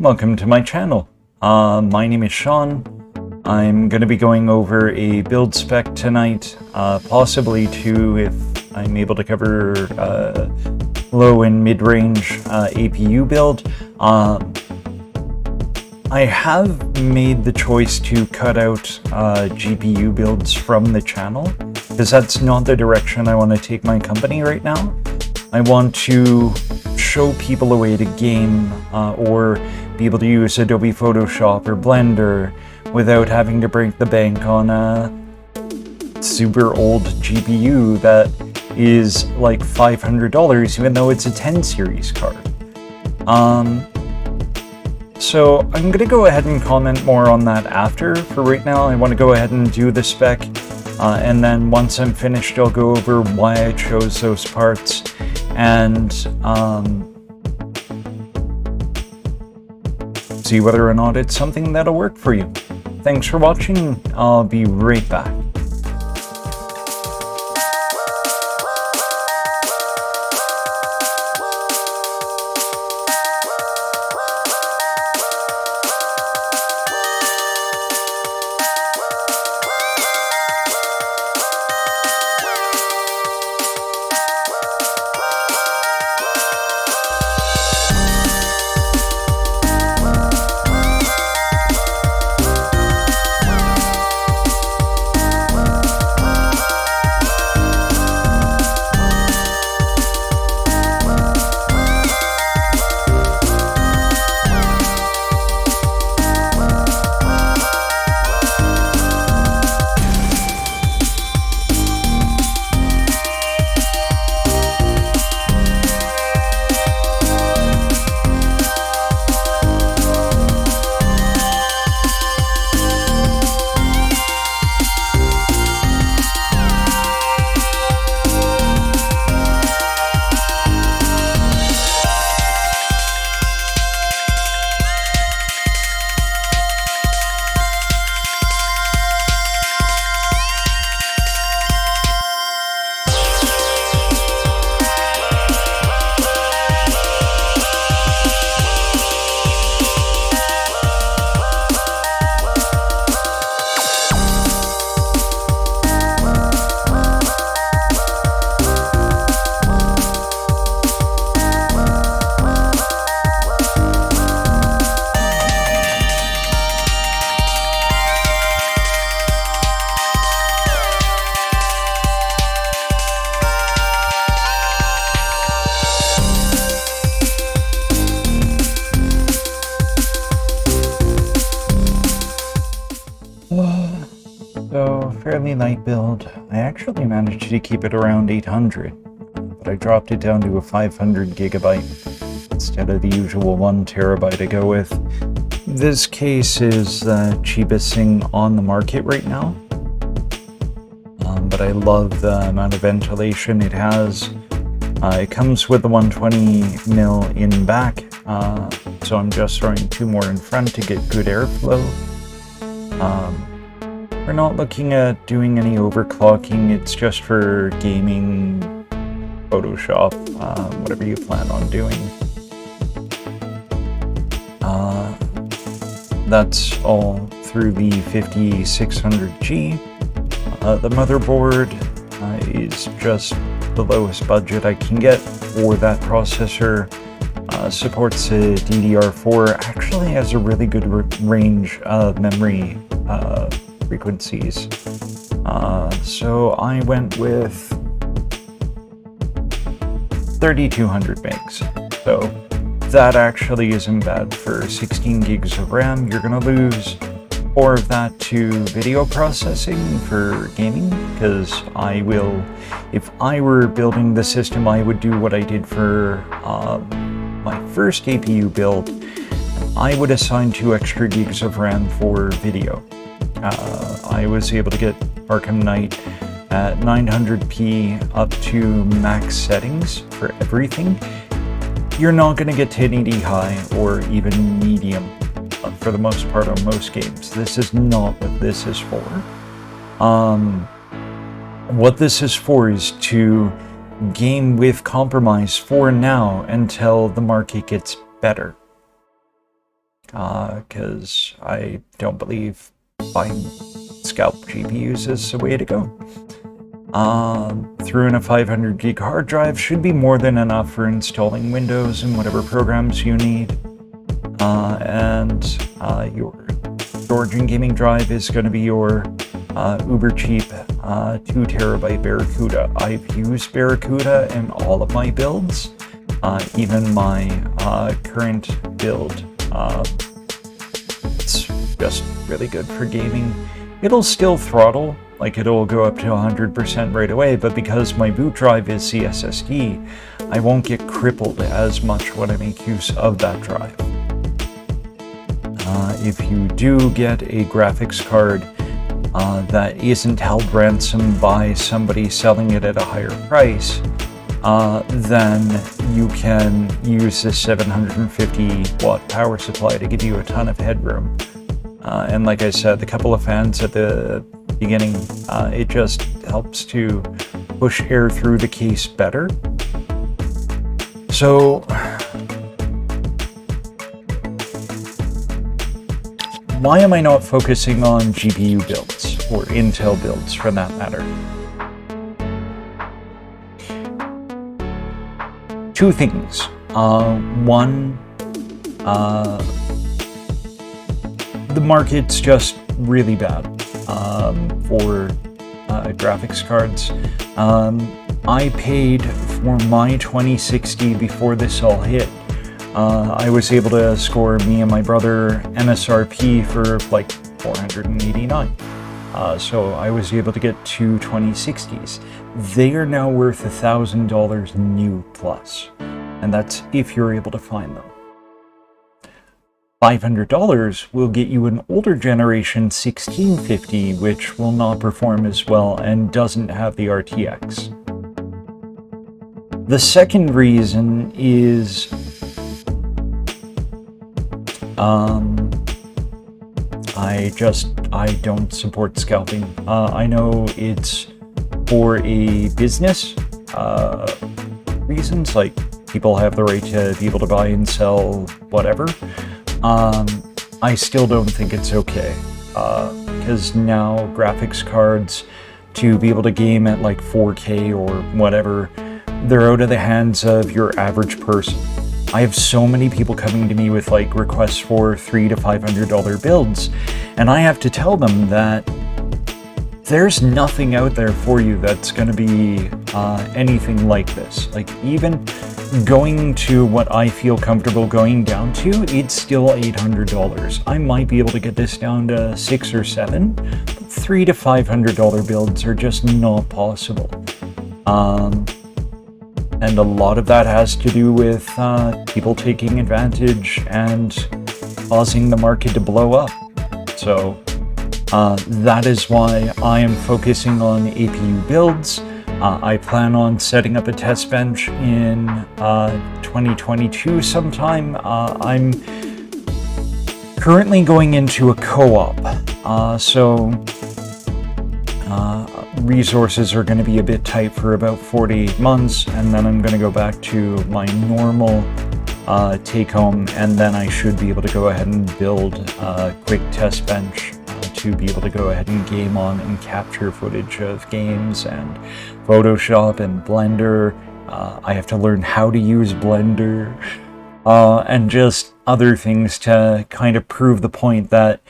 Welcome to my channel. My name is Sean. I'm going to be going over a build spec tonight, possibly two if I'm able to cover low and mid-range APU build. I have made the choice to cut out GPU builds from the channel, because that's not the direction I want to take my company right now. I want to show people a way to game or be able to use Adobe Photoshop or Blender without having to break the bank on a super old GPU that is like $500 even though it's a 10 series card. So I'm gonna go ahead and comment more on that after. For right now, I want to go ahead and do the spec, and then once I'm finished, I'll go over why I chose those parts and see whether or not it's something that'll work for you. Thanks for watching. I'll be right back. So, fairly light build. I actually managed to keep it around 800, but I dropped it down to a 500 gigabyte instead of the usual 1 terabyte I go with. This case is the cheapest thing on the market right now, but I love the amount of ventilation it has. It comes with the 120mm in back, so I'm just throwing 2 more in front to get good airflow. We're not looking at doing any overclocking, it's just for gaming, Photoshop, whatever you plan on doing. That's all through the 5600G. The motherboard is just the lowest budget I can get for that processor. Supports a DDR4, actually has a really good range of memory frequencies. So I went with 3200 megs. So that actually isn't bad for 16 gigs of RAM. You're gonna lose 4 of that to video processing for gaming, because I will, if I were building the system, I would do what I did for my first APU build. I would assign 2 extra gigs of RAM for video. I was able to get Arkham Knight at 900p up to max settings for everything. You're not going to get 1080 high or even medium for the most part on most games. This is not what this is for. What this is for is to game with compromise for now until the market gets better. because I don't believe buying scalp GPUs is the way to go. Through in a 500 gig hard drive should be more than enough for installing Windows and whatever programs you need. And your storage and gaming drive is going to be your uber cheap 2 terabyte Barracuda. I've used Barracuda in all of my builds, even my current build. It's just really good for gaming. It'll still throttle, like it'll go up to 100% right away, but because my boot drive is the SSD, I won't get crippled as much when I make use of that drive. If you do get a graphics card that isn't held ransom by somebody selling it at a higher price, then you can use the 750 watt power supply to give you a ton of headroom. And like I said, the couple of fans at the beginning, it just helps to push air through the case better. So why am I not focusing on GPU builds, or Intel builds for that matter? Two things. One, the market's just really bad for graphics cards. I paid for my 2060 before this all hit. I was able to score me and my brother MSRP for like $489. So I was able to get two 2060s. They are now worth $1,000 new plus, and that's if you're able to find them. $500 will get you an older generation 1650, which will not perform as well and doesn't have the RTX. The second reason is I don't support scalping. I know it's for a business reasons, like people have the right to be able to buy and sell whatever. I still don't think it's okay, because now graphics cards, to be able to game at like 4K or whatever, they're out of the hands of your average person. I have so many people coming to me with like requests for $300 to $500 builds, and I have to tell them that there's nothing out there for you that's going to be anything like this. Like, even going to what I feel comfortable going down to, it's still $800. I might be able to get this down to $600 or $700, but $300 to $500 builds are just not possible. And a lot of that has to do with people taking advantage and causing the market to blow up. So that is why I am focusing on APU builds. I plan on setting up a test bench in 2022 sometime. I'm currently going into a co-op, so resources are going to be a bit tight for about 48 months, and then I'm going to go back to my normal take home, and then I should be able to go ahead and build a quick test bench to be able to go ahead and game on and capture footage of games and Photoshop and Blender. I have to learn how to use Blender and just other things to kind of prove the point that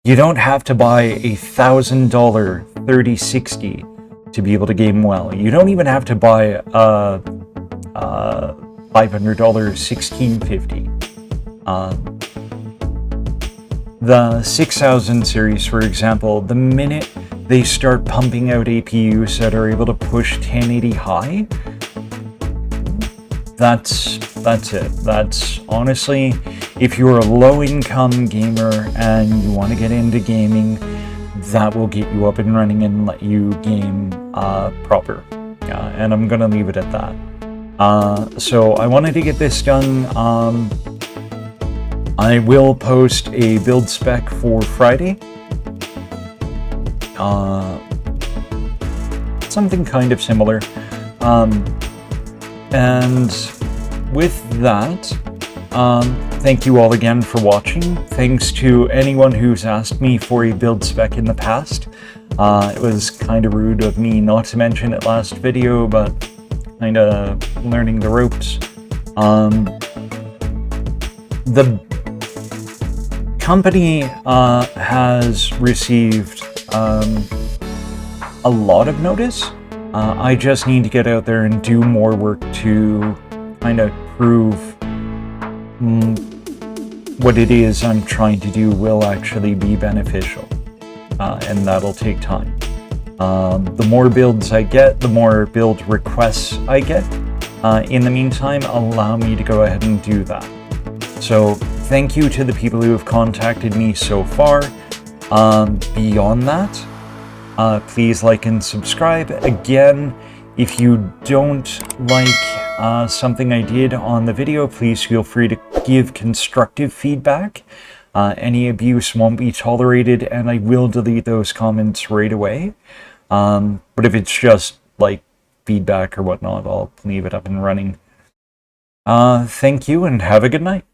you don't have to buy a $1,000 3060 to be able to game well. You don't even have to buy a $500 1650. The 6000 series, for example, the minute they start pumping out APUs that are able to push 1080 high, that's it. That's honestly, if you're a low-income gamer and you want to get into gaming, that will get you up and running and let you game proper. And I'm gonna leave it at that. So I wanted to get this done. I will post a build spec for Friday. Something kind of similar. And with that, thank you all again for watching. Thanks to anyone who's asked me for a build spec in the past. It was kind of rude of me not to mention it last video, but kind of learning the ropes. The company has received a lot of notice. I just need to get out there and do more work to kind of prove what it is I'm trying to do will actually be beneficial, and that'll take time. The more builds I get, the more build requests I get. In the meantime, allow me to go ahead and do that. So thank you to the people who have contacted me so far. Beyond that, please like and subscribe. Again, if you don't like something I did on the video, please feel free to give constructive feedback. Any abuse won't be tolerated, and I will delete those comments right away. But if it's just like feedback or whatnot, I'll leave it up and running. Thank you and have a good night.